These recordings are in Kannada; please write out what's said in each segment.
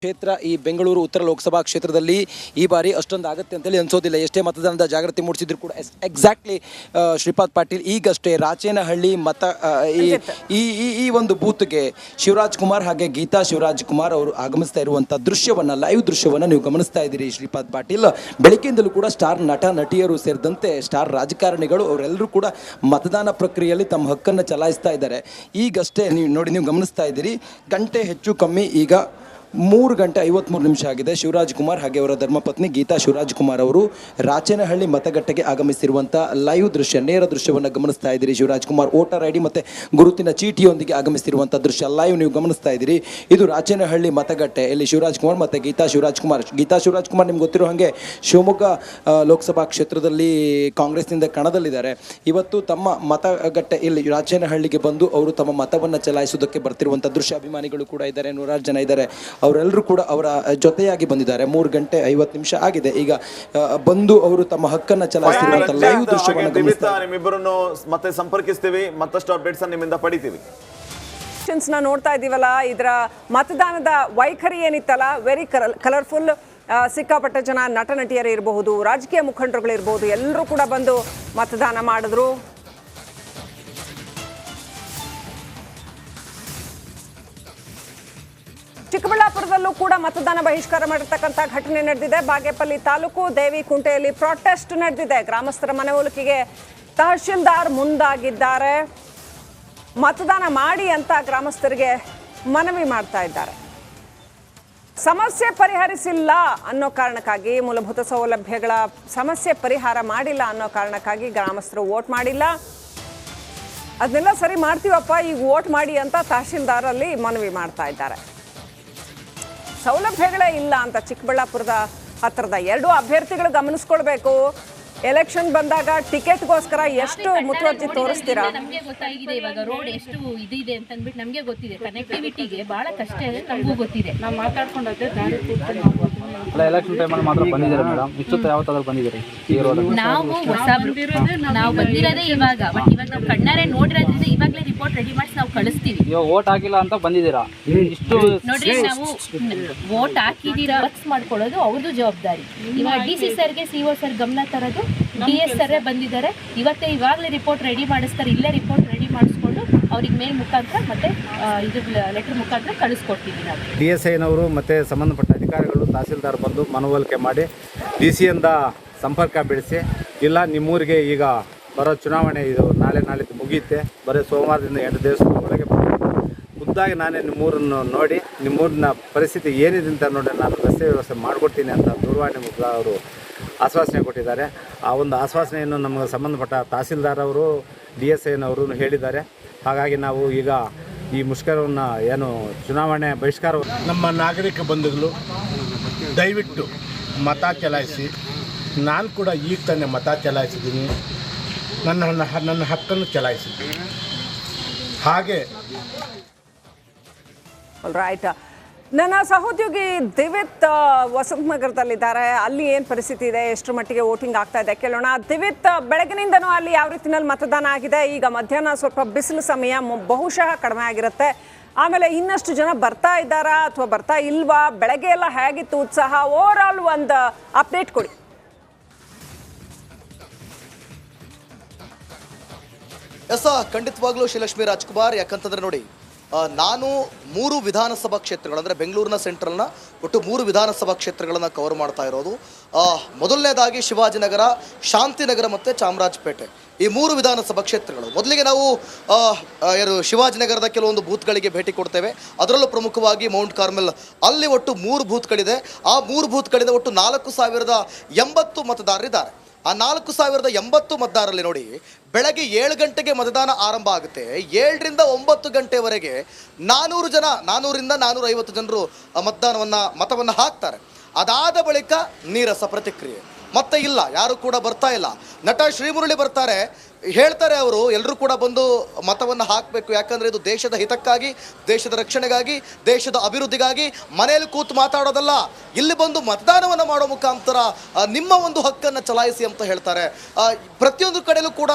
ಕ್ಷೇತ್ರ ಈ ಬೆಂಗಳೂರು ಉತ್ತರ ಲೋಕಸಭಾ ಕ್ಷೇತ್ರದಲ್ಲಿ ಈ ಬಾರಿ ಅಷ್ಟೊಂದು ಆಗುತ್ತೆ ಅಂತೇಳಿ ಅನ್ಸೋದಿಲ್ಲ. ಎಷ್ಟೇ ಮತದಾನದ ಜಾಗೃತಿ ಮೂಡಿಸಿದ್ರು ಕೂಡ ಎಕ್ಸಾಕ್ಟ್ಲಿ ಶ್ರೀಪಾದ್ ಪಾಟೀಲ್ ಈಗಷ್ಟೇ ರಾಚೇನಹಳ್ಳಿ ಈ ಒಂದು ಬೂತ್ಗೆ ಶಿವರಾಜ್ ಕುಮಾರ್ ಹಾಗೆ ಗೀತಾ ಶಿವರಾಜ್ ಕುಮಾರ್ ಅವರು ಆಗಮಿಸ್ತಾ ಇರುವಂಥ ದೃಶ್ಯವನ್ನು ಲೈವ್ ದೃಶ್ಯವನ್ನು ನೀವು ಗಮನಿಸ್ತಾ ಇದ್ದೀರಿ. ಶ್ರೀಪಾದ್ ಪಾಟೀಲ್ ಬೆಳಗ್ಗೆಯಿಂದಲೂ ಕೂಡ ಸ್ಟಾರ್ ನಟ ನಟಿಯರು ಸೇರಿದಂತೆ ಸ್ಟಾರ್ ರಾಜಕಾರಣಿಗಳು ಅವರೆಲ್ಲರೂ ಕೂಡ ಮತದಾನ ಪ್ರಕ್ರಿಯೆಯಲ್ಲಿ ತಮ್ಮ ಹಕ್ಕನ್ನು ಚಲಾಯಿಸ್ತಾ ಇದ್ದಾರೆ. ಈಗಷ್ಟೇ ನೀವು ಗಮನಿಸ್ತಾ ಇದ್ದೀರಿ. ಗಂಟೆ ಹೆಚ್ಚು ಕಮ್ಮಿ ಈಗ 3 ಗಂಟೆ 53 ನಿಮಿಷ ಆಗಿದೆ. ಶಿವರಾಜ್ ಕುಮಾರ್ ಹಾಗೆ ಅವರ ಧರ್ಮಪತ್ನಿ ಗೀತಾ ಶಿವರಾಜ್ ಕುಮಾರ್ ಅವರು ರಾಚೇನಹಳ್ಳಿ ಮತಗಟ್ಟೆಗೆ ಆಗಮಿಸಿರುವಂಥ ಲೈವ್ ದೃಶ್ಯ, ನೇರ ದೃಶ್ಯವನ್ನು ಗಮನಿಸ್ತಾ ಇದ್ದೀರಿ. ಶಿವರಾಜ್ ಕುಮಾರ್ ವೋಟರ್ ಐಡಿ ಮತ್ತು ಗುರುತಿನ ಚೀಟಿಯೊಂದಿಗೆ ಆಗಮಿಸಿರುವಂಥ ದೃಶ್ಯ ಲೈವ್ ನೀವು ಗಮನಿಸ್ತಾ ಇದ್ದೀರಿ. ಇದು ರಾಚೇನಹಳ್ಳಿ ಮತಗಟ್ಟೆ. ಇಲ್ಲಿ ಶಿವರಾಜ್ ಕುಮಾರ್ ಮತ್ತು ಗೀತಾ ಶಿವರಾಜ್ ಕುಮಾರ್ ನಿಮ್ಗೆ ಗೊತ್ತಿರೋ ಹಾಗೆ ಶಿವಮೊಗ್ಗ ಲೋಕಸಭಾ ಕ್ಷೇತ್ರದಲ್ಲಿ ಕಾಂಗ್ರೆಸ್ನಿಂದ ಕಣದಲ್ಲಿದ್ದಾರೆ. ಇವತ್ತು ತಮ್ಮ ಮತಗಟ್ಟೆ ಇಲ್ಲಿ ರಾಚೇನಹಳ್ಳಿಗೆ ಬಂದು ಅವರು ತಮ್ಮ ಮತವನ್ನು ಚಲಾಯಿಸುವುದಕ್ಕೆ ಬರ್ತಿರುವಂಥ ದೃಶ್ಯ. ಅಭಿಮಾನಿಗಳು ಕೂಡ ಇದ್ದಾರೆ, 100 ಜನ ಇದ್ದಾರೆ. ಅವರೆಲ್ಲರೂ ಕೂಡ ಅವರ ಜೊತೆಯಾಗಿ ಬಂದಿದ್ದಾರೆ. 3 ಗಂಟೆ 50 ನಿಮಿಷ ಆಗಿದೆ. ಈಗ ಬಂದು ಅವರು ತಮ್ಮ ಹಕ್ಕನ್ನು ಚಲಾಯಿಸಿರುವಂತ ಲೈವ್ ದೃಶ್ಯವನ್ನು ಗಮನಿಸ್ತಾರೆ. ನಿಮ್ಮಿಬ್ಬರನ್ನು ಮತ್ತೆ ಸಂಪರ್ಕಿಸ್ತೀವಿ, ಮತ್ತಷ್ಟು ಅಪ್ಡೇಟ್ಸ್ ನಿಮ್ಮಿಂದ ಪಡಿತೀವಿ. ನೋಡ್ತಾ ಇದೀವಲ್ಲ, ಇದರ ಮತದಾನದ ವೈಖರಿ ಏನಿತ್ತಲ್ಲ, ವೆರಿ ಕಲರ್ಫುಲ್. ಸಿಕ್ಕಾಪಟ್ಟೆ ಜನ, ನಟ ನಟಿಯರು ಇರಬಹುದು, ರಾಜಕೀಯ ಮುಖಂಡರುಗಳು ಇರಬಹುದು, ಎಲ್ಲರೂ ಕೂಡ ಬಂದು ಮತದಾನ ಮಾಡಿದ್ರು. ಚಿಕ್ಕಬಳ್ಳಾಪುರದಲ್ಲೂ ಕೂಡ ಮತದಾನ ಬಹಿಷ್ಕಾರ ಮಾಡಿರ್ತಕ್ಕಂಥ ಘಟನೆ ನಡೆದಿದೆ. ಬಾಗೇಪಲ್ಲಿ ತಾಲೂಕು ದೇವಿಕುಂಟೆಯಲ್ಲಿ ಪ್ರೊಟೆಸ್ಟ್ ನಡೆದಿದೆ. ಗ್ರಾಮಸ್ಥರ ಮನವೊಲಿಕೆಗೆ ತಹಶೀಲ್ದಾರ್ ಮುಂದಾಗಿದ್ದಾರೆ. ಮತದಾನ ಮಾಡಿ ಅಂತ ಗ್ರಾಮಸ್ಥರಿಗೆ ಮನವಿ ಮಾಡ್ತಾ ಇದ್ದಾರೆ. ಸಮಸ್ಯೆ ಪರಿಹರಿಸಿಲ್ಲ ಅನ್ನೋ ಕಾರಣಕ್ಕಾಗಿ, ಮೂಲಭೂತ ಸೌಲಭ್ಯಗಳ ಸಮಸ್ಯೆ ಪರಿಹಾರ ಮಾಡಿಲ್ಲ ಅನ್ನೋ ಕಾರಣಕ್ಕಾಗಿ ಗ್ರಾಮಸ್ಥರು ವೋಟ್ ಮಾಡಿಲ್ಲ. ಅದನ್ನೆಲ್ಲ ಸರಿ ಮಾಡ್ತೀವಪ್ಪ, ಈಗ ವೋಟ್ ಮಾಡಿ ಅಂತ ತಹಶೀಲ್ದಾರಲ್ಲಿ ಮನವಿ ಮಾಡ್ತಾ ಇದ್ದಾರೆ. ಸೌಲಭ್ಯಗಳೇ ಇಲ್ಲ ಅಂತ ಚಿಕ್ಕಬಳ್ಳಾಪುರದ ಹತ್ತಿರದ 2 ಅಭ್ಯರ್ಥಿಗಳು ಗಮನಿಸ್ಕೊಳ್ಬೇಕು. ಎಲೆಕ್ಷನ್ ಬಂದಾಗ ಟಿಕೆಟ್ಗೋಸ್ಕರ ಎಷ್ಟು ಮುತುವರ್ಜಿ ತೋರಿಸ್ತೀರಾ? ನಮಗೆ ಗೊತ್ತಾಗಿದೆ ಇವಾಗ ರೋಡ್ ಎಷ್ಟು ಇದಿದೆ ಅಂತ ಅಂದ್ಬಿಟ್ಟು ನಮಗೆ ಗೊತ್ತಿದೆ. ಕನೆಕ್ಟಿವಿಟಿಗೆ ಬಹಳ ಕಷ್ಟ ಇದೆ, ನಮಗೂ ಗೊತ್ತಿದೆ. ನಾವು ಮಾತಾಡ್ಕೊಂಡಾದ್ರೆ ಎಲೆಕ್ಷನ್ ಟೈಮಲ್ಲಿ ಮಾತ್ರ ಬಂದಿದ್ದಾರೆ ಮೇಡಮ್. ಇಷ್ಟೊತ್ತು ಯಾವತ್ತಾದ್ರೂ ಬಂದಿದ್ದೀರಿ? ನಾವು ಬಂದಿರೋದೇ ಇವಾಗ. ಬಟ್ ಇವಾಗ ನಾವು ಕಣ್ಣಾರೆ ನೋಡಿರೋದ್ರಿಂದ ಇವಾಗಲೇ ರಿಪೋರ್ಟ್ ರೆಡಿ ಮಾಡಿ ನಾವು ಕಳಿಸ್ತೀವಿ. ಇವಾಗ ವೋಟ್ ಹಾಕಿಲ್ಲ ಅಂತ ಬಂದಿದ್ದೀರಾ? ಇಷ್ಟು ನೋಡ್ರಿ, ನಾವು ವೋಟ್ ಹಾಕಿದೀರಾ ವರ್ಕ್ಸ್ ಮಾಡ್ಕೊಳ್ಳೋದು ಅವ್ರದ್ದು ಜವಾಬ್ದಾರಿ. ಇವಾಗ DC ಸರ್ಗೆ CO ಸರ್ ಗಮನ ತರೋದು, DS ಸರ್ ಬಂದಿದ್ದಾರೆ. ಇವಾಗಲೇ ರಿಪೋರ್ಟ್ ರೆಡಿ ಮಾಡಿಸ್ತಾರೆ. ಇಲ್ಲೇ ರಿಪೋರ್ಟ್ ರೆಡಿ ಮಾಡಿಸ್ಕೊಂಡು ಅವ್ರಿಗೆ ಮೇಲ್ ಮುಖಾಂತರ ಮತ್ತೆ ಇದು ಲೆಟರ್ ಮುಖಾಂತರ ಕಳಿಸ್ಕೊಡ್ತೀವಿ ನಾವು. DSIನವರು ಮತ್ತು ಸಂಬಂಧಪಟ್ಟ ಅಧಿಕಾರಿಗಳು ತಹಸೀಲ್ದಾರ್ ಬಂದು ಮನವೊಲಿಕೆ ಮಾಡಿ DC ಯಿಂದ ಸಂಪರ್ಕ ಬೆಳೆಸಿ, ಇಲ್ಲ ನಿಮ್ಮೂರಿಗೆ ಈಗ ಬರೋ ಚುನಾವಣೆ ಇದು ನಾಳಿದ್ದು ಮುಗಿಯುತ್ತೆ, ಬರೀ ಸೋಮವಾರದಿಂದ 2 ದಿವಸದ ಒಳಗೆ ಖುದ್ದಾಗಿ ನಾನೇ ನಿಮ್ಮೂರನ್ನು ನೋಡಿ ನಿಮ್ಮೂರಿನ ಪರಿಸ್ಥಿತಿ ಏನಿದೆ ಅಂತ ನೋಡಿ ನಾನು ರಸ್ತೆ ವ್ಯವಸ್ಥೆ ಮಾಡಿಕೊಡ್ತೀನಿ ಅಂತ ದೂರವಾಣಿ ಮುಖ ಅವರು ಆಶ್ವಾಸನೆ ಕೊಟ್ಟಿದ್ದಾರೆ. ಆ ಒಂದು ಆಶ್ವಾಸನೆಯನ್ನು ನಮಗೆ ಸಂಬಂಧಪಟ್ಟ ತಹಸೀಲ್ದಾರ್ ಅವರು DSIನವರು ಹೇಳಿದ್ದಾರೆ. ಹಾಗಾಗಿ ನಾವು ಈಗ ಈ ಮುಷ್ಕರವನ್ನು ಏನು ಚುನಾವಣೆ ಬಹಿಷ್ಕಾರ, ನಮ್ಮ ನಾಗರಿಕ ಬಂಧುಗಳು ದಯವಿಟ್ಟು ಮತ ಚಲಾಯಿಸಿ. ನಾನು ಕೂಡ ಈಗ ತಾನೇ ಮತ ಚಲಾಯಿಸಿದ್ದೀನಿ, ನನ್ನ ಹಕ್ಕನ್ನು ಚಲಾಯಿಸಿದ್ದೀನಿ. ಹಾಗೆ ರೈಟ್, ನನ್ನ ಸಹೋದ್ಯೋಗಿ ದಿವಿತ್ ವಸಂತನಗರದಲ್ಲಿದ್ದಾರೆ. ಅಲ್ಲಿ ಏನು ಪರಿಸ್ಥಿತಿ ಇದೆ, ಎಷ್ಟು ಮಟ್ಟಿಗೆ ವೋಟಿಂಗ್ ಆಗ್ತಾ ಇದೆ ಕೇಳೋಣ. ದಿವಿತ್, ಬೆಳಗಿನಿಂದನೂ ಅಲ್ಲಿ ಯಾವ ರೀತಿಯಲ್ಲಿ ಮತದಾನ ಆಗಿದೆ? ಈಗ ಮಧ್ಯಾಹ್ನ ಸ್ವಲ್ಪ ಬಿಸಿಲು ಸಮಯ, ಬಹುಶಃ ಕಡಿಮೆ ಆಗಿರುತ್ತೆ. ಆಮೇಲೆ ಇನ್ನಷ್ಟು ಜನ ಬರ್ತಾ ಇದ್ದಾರಾ ಅಥವಾ ಬರ್ತಾ ಇಲ್ವಾ? ಬೆಳಗ್ಗೆ ಎಲ್ಲ ಹೇಗಿತ್ತು ಉತ್ಸಾಹ? ಓವರ್ ಆಲ್ ಒಂದು ಅಪ್ಡೇಟ್ ಕೊಡಿ. ಖಂಡಿತವಾಗ್ಲೂ ಶ್ರೀಲಕ್ಷ್ಮಿ ರಾಜ್ಕುಮಾರ್, ಯಾಕಂತಂದ್ರೆ ನೋಡಿ, ನಾನು 3 ವಿಧಾನಸಭಾ ಕ್ಷೇತ್ರಗಳು, ಅಂದರೆ ಬೆಂಗಳೂರಿನ ಸೆಂಟ್ರಲ್ನ ಒಟ್ಟು 3 ವಿಧಾನಸಭಾ ಕ್ಷೇತ್ರಗಳನ್ನು ಕವರ್ ಮಾಡ್ತಾ ಇರೋದು. ಮೊದಲನೇದಾಗಿ ಶಿವಾಜಿನಗರ, ಶಾಂತಿನಗರ ಮತ್ತು ಚಾಮರಾಜಪೇಟೆ, ಈ 3 ವಿಧಾನಸಭಾ ಕ್ಷೇತ್ರಗಳು. ಮೊದಲಿಗೆ ನಾವು ಶಿವಾಜಿನಗರದ ಕೆಲವೊಂದು ಬೂತ್ಗಳಿಗೆ ಭೇಟಿ ಕೊಡ್ತೇವೆ. ಅದರಲ್ಲೂ ಪ್ರಮುಖವಾಗಿ ಮೌಂಟ್ ಕಾರ್ಮೆಲ್, ಅಲ್ಲಿ ಒಟ್ಟು 3 ಬೂತ್ಗಳಿದೆ. ಆ 3 ಬೂತ್ಗಳಿಂದ ಒಟ್ಟು 4080 ಮತದಾರರಿದ್ದಾರೆ. ಆ 4080 ಮತದಾರರಲ್ಲಿ ನೋಡಿ, ಬೆಳಗ್ಗೆ 7 ಗಂಟೆಗೆ ಮತದಾನ ಆರಂಭ ಆಗುತ್ತೆ. 7 ರಿಂದ 9 ಗಂಟೆವರೆಗೆ 400 ಜನ, 400ರಿಂದ 450 ಜನರು ಮತವನ್ನು ಹಾಕ್ತಾರೆ. ಅದಾದ ಬಳಿಕ ನೀರಸ ಪ್ರತಿಕ್ರಿಯೆ ಮತ್ತೆ ಇಲ್ಲ, ಯಾರು ಕೂಡ ಬರ್ತಾ ಇಲ್ಲ. ನಟ ಶ್ರೀಮುರಳಿ ಬರ್ತಾರೆ, ಹೇಳ್ತಾರೆ ಅವರು ಎಲ್ಲರೂ ಕೂಡ ಬಂದು ಮತವನ್ನು ಹಾಕಬೇಕು, ಯಾಕಂದರೆ ಇದು ದೇಶದ ಹಿತಕ್ಕಾಗಿ, ದೇಶದ ರಕ್ಷಣೆಗಾಗಿ, ದೇಶದ ಅಭಿವೃದ್ಧಿಗಾಗಿ ಮನೆಯಲ್ಲಿ ಕೂತು ಮಾತಾಡೋದಲ್ಲ, ಇಲ್ಲಿ ಬಂದು ಮತದಾನವನ್ನು ಮಾಡೋ ಮುಖಾಂತರ ನಿಮ್ಮ ಒಂದು ಹಕ್ಕನ್ನು ಚಲಾಯಿಸಿ ಅಂತ ಹೇಳ್ತಾರೆ. ಪ್ರತಿಯೊಂದು ಕಡೆಯಲ್ಲೂ ಕೂಡ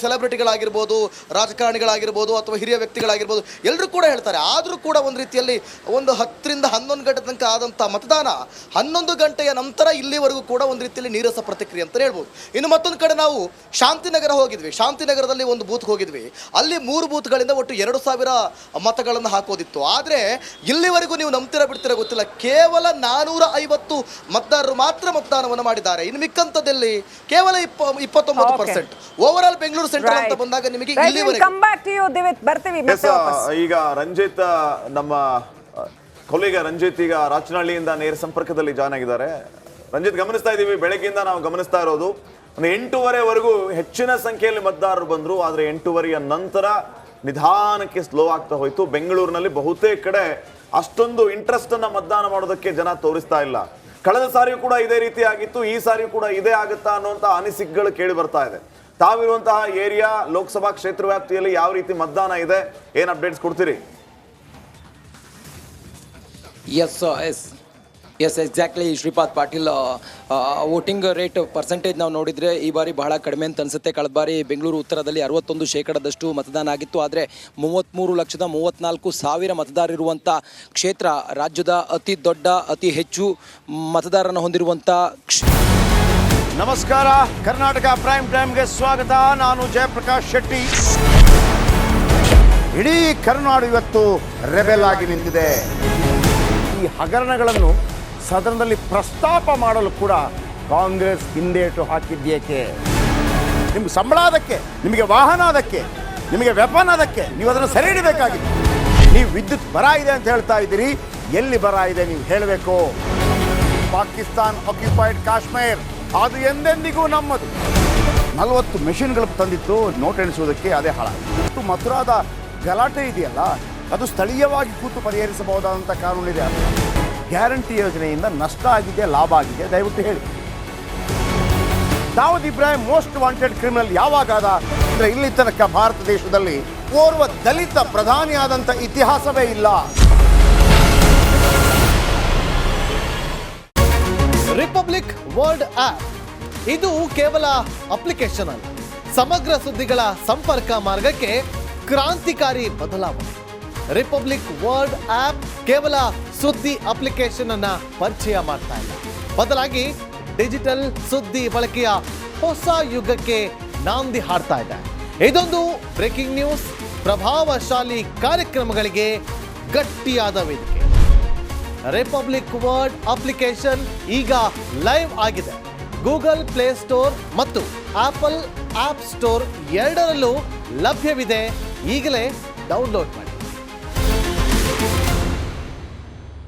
ಸೆಲೆಬ್ರಿಟಿಗಳಾಗಿರ್ಬೋದು, ರಾಜಕಾರಣಿಗಳಾಗಿರ್ಬೋದು ಅಥವಾ ಹಿರಿಯ ವ್ಯಕ್ತಿಗಳಾಗಿರ್ಬೋದು ಎಲ್ಲರೂ ಕೂಡ ಹೇಳ್ತಾರೆ. ಆದರೂ ಕೂಡ ಒಂದು ರೀತಿಯಲ್ಲಿ ಒಂದು 10 ರಿಂದ 11 ಗಂಟೆ ತನಕ ಆದಂಥ ಮತದಾನ 11 ಗಂಟೆಯ ನಂತರ ಇಲ್ಲಿವರೆಗೂ ಕೂಡ ಒಂದು ರೀತಿಯಲ್ಲಿ ನೀರಸ ಪ್ರತಿಕ್ರಿಯೆ ಅಂತ ಹೇಳ್ಬೋದು. ಇನ್ನು ಮತ್ತೊಂದು ಕಡೆ ನಾವು ಶಾಂತಿನಗರ ಹೋಗಿದ್ವಿ. ಶಾಂತಿನಗರದಲ್ಲಿ ಒಂದು ಬೂತ್ ಹೋಗಿದ್ವಿ. ಅಲ್ಲಿ 3 ಬೂತ್ಗಳಿಂದ ಒಟ್ಟು 2000 ಮತಗಳನ್ನು ಹಾಕೋದಿತ್ತು. ಆದರೆ ಇಲ್ಲಿವರೆಗೂ ನೀವು ನಂಬ್ತಿರ ಬಿಡ್ತೀರ ಗೊತ್ತಿಲ್ಲ, ಕೇವಲ 450 ಮತದಾರರು ಮಾತ್ರ ಮತದಾನವನ್ನು ಮಾಡಿದ್ದಾರೆ. ಇನ್ನು ಮಿಕ್ಕಂಥದ್ದಲ್ಲಿ ಕೇವಲ 29%. ಓವರ್ ಆಲ್ ಬೆಂಗಳೂರು ಸೆಂಟ್ರಲ್ ಅಂತ ಬಂದಾಗ ನಿಮಗೆ ಈಗ ರಂಜಿತ್, ನಮ್ಮ ಕೊಲ್ಲಿಗ ರಂಜಿತ್ ಈಗ ರಾಚನಹಳ್ಳಿಯಿಂದ ನೇರ ಸಂಪರ್ಕದಲ್ಲಿ ಜಾಯ್ನ್ ಆಗಿದ್ದಾರೆ. ರಂಜಿತ್, ಗಮನಿಸ್ತಾ ಇದ್ದೀವಿ, ಬೆಳಗ್ಗೆಯಿಂದ ನಾವು ಗಮನಿಸ್ತಾ ಇರೋದು 8:30ವರೆಗೂ ಹೆಚ್ಚಿನ ಸಂಖ್ಯೆಯಲ್ಲಿ ಮತದಾರರು ಬಂದರು. ಆದರೆ 8:30ಯ ನಂತರ ನಿಧಾನಕ್ಕೆ ಸ್ಲೋ ಆಗ್ತಾ ಹೋಯಿತು. ಬೆಂಗಳೂರಿನಲ್ಲಿ ಬಹುತೇಕ ಕಡೆ ಅಷ್ಟೊಂದು ಇಂಟ್ರೆಸ್ಟ್ ಅನ್ನ ಮತದಾನ ಮಾಡೋದಕ್ಕೆ ಜನ ತೋರಿಸ್ತಾ ಇಲ್ಲ. ಕಳೆದ ಸಾರಿಯೂ ಕೂಡ ಇದೇ ರೀತಿ ಆಗಿತ್ತು, ಈ ಸಾರಿಯೂ ಕೂಡ ಇದೇ ಆಗುತ್ತಾ ಅನ್ನುವಂಥ ಅನಿಸಿಕೆಗಳು ಕೇಳಿ ಬರ್ತಾ ಇದೆ. ತಾವಿರುವಂತಹ ಏರಿಯಾ ಲೋಕಸಭಾ ಕ್ಷೇತ್ರ ವ್ಯಾಪ್ತಿಯಲ್ಲಿ ಯಾವ ರೀತಿ ಮತದಾನ ಇದೆ, ಏನು ಅಪ್ಡೇಟ್ಸ್ ಕೊಡ್ತೀರಿ? Yes exactly Shripad Patil, voting rate percentage ನಾವು ನೋಡಿದರೆ ಈ ಬಾರಿ ಬಹಳ ಕಡಿಮೆ ಅಂತ ಅನಿಸುತ್ತೆ. ಕಳೆದ ಬಾರಿ ಬೆಂಗಳೂರು ಉತ್ತರದಲ್ಲಿ 61% ಮತದಾನ ಆಗಿತ್ತು. ಆದರೆ 33,34,000 ಮತದಾರರಿರುವಂಥ ಕ್ಷೇತ್ರ, ರಾಜ್ಯದ ಅತಿ ದೊಡ್ಡ ಅತಿ ಹೆಚ್ಚು ಮತದಾರನ ಹೊಂದಿರುವಂಥ ನಮಸ್ಕಾರ, ಕರ್ನಾಟಕ ಪ್ರೈಮ್ ಟೈಮ್ಗೆ ಸ್ವಾಗತ. ನಾನು ಜಯಪ್ರಕಾಶ್ ಶೆಟ್ಟಿ. ಇಡೀ ಕರ್ನಾಡು ಇವತ್ತು ರೆಬೆಲ್ ಆಗಿ ನಿಂತಿದೆ. ಈ ಹಗರಣಗಳನ್ನು ಸದನದಲ್ಲಿ ಪ್ರಸ್ತಾಪ ಮಾಡಲು ಕೂಡ ಕಾಂಗ್ರೆಸ್ ಹಿಂದೇಟು ಹಾಕಿದ್ದೇಕೆ? ನಿಮ್ಗೆ ಸಂಬಳ ಅದಕ್ಕೆ, ನಿಮಗೆ ವಾಹನ ಅದಕ್ಕೆ, ನಿಮಗೆ ವೆಪನ್ ಅದಕ್ಕೆ, ನೀವು ಅದನ್ನು ಸೆರೆ ಹಿಡಿಬೇಕಾಗಿತ್ತು. ನೀವು ವಿದ್ಯುತ್ ಬರ ಇದೆ ಅಂತ ಹೇಳ್ತಾ ಇದ್ದೀರಿ, ಎಲ್ಲಿ ಬರ ಇದೆ ನೀವು ಹೇಳಬೇಕು. ಪಾಕಿಸ್ತಾನ್ ಆಕ್ಯುಪೈಡ್ ಕಾಶ್ಮೀರ್ ಅದು ಎಂದೆಂದಿಗೂ ನಮ್ಮದು. 40 ಮೆಷಿನ್ಗಳು ತಂದಿತ್ತು ನೋಟ್ ಎಣಿಸುವುದಕ್ಕೆ, ಅದೇ ಹಾಳಾಯಿತು. ಮಥುರಾದ ಗಲಾಟೆ ಇದೆಯಲ್ಲ, ಅದು ಸ್ಥಳೀಯವಾಗಿ ಕೂತು ಪರಿಹರಿಸಬಹುದಾದಂಥ ಕಾನೂನಿದೆ. ಗ್ಯಾರಂಟಿ ಯೋಜನೆಯಿಂದ ನಷ್ಟ ಆಗಿದೆ, ಲಾಭ ಆಗಿದೆ, ದಯವಿಟ್ಟು ಹೇಳಿ. Dawood Ibrahim most wanted criminal ಯಾವಾಗಾದ ಅಂದರೆ ಇಲ್ಲಿ ತನಕ ಭಾರತ ದೇಶದಲ್ಲಿ ಓರ್ವ ದಲಿತ ಪ್ರಧಾನಿಯಾದಂಥ ಇತಿಹಾಸವೇ ಇಲ್ಲ. ರಿಪಬ್ಲಿಕ್ ವರ್ಲ್ಡ್ ಆಪ್ ಇದು ಕೇವಲ ಅಪ್ಲಿಕೇಶನ್ ಅಲ್ಲ, ಸಮಗ್ರ ಸುದ್ದಿಗಳ ಸಂಪರ್ಕ ಮಾರ್ಗಕ್ಕೆ ಕ್ರಾಂತಿಕಾರಿ ಬದಲಾವಣೆ. ರಿಪಬ್ಲಿಕ್ ವರ್ಲ್ಡ್ ಆಪ್ ಕೇವಲ ಸುದ್ದಿ ಅಪ್ಲಿಕೇಶನ್ ಅನ್ನ ಪರಿಚಯ ಮಾಡ್ತಾ ಇಲ್ಲ, ಬದಲಾಗಿ ಡಿಜಿಟಲ್ ಸುದ್ದಿ ಬಳಕೆಯ ಹೊಸ ಯುಗಕ್ಕೆ ನಾಂದಿ ಹಾಡ್ತಾ ಇದೆ. ಇದೊಂದು ಬ್ರೇಕಿಂಗ್ ನ್ಯೂಸ್, ಪ್ರಭಾವಶಾಲಿ ಕಾರ್ಯಕ್ರಮಗಳಿಗೆ ಗಟ್ಟಿಯಾದ ವೇದಿಕೆ. ರಿಪಬ್ಲಿಕ್ ವರ್ಲ್ಡ್ ಅಪ್ಲಿಕೇಶನ್ ಈಗ ಲೈವ್ ಆಗಿದೆ. ಗೂಗಲ್ ಪ್ಲೇಸ್ಟೋರ್ ಮತ್ತು ಆಪಲ್ ಆಪ್ ಸ್ಟೋರ್ ಎರಡರಲ್ಲೂ ಲಭ್ಯವಿದೆ. ಈಗಲೇ ಡೌನ್ಲೋಡ್ ಮಾಡಿ.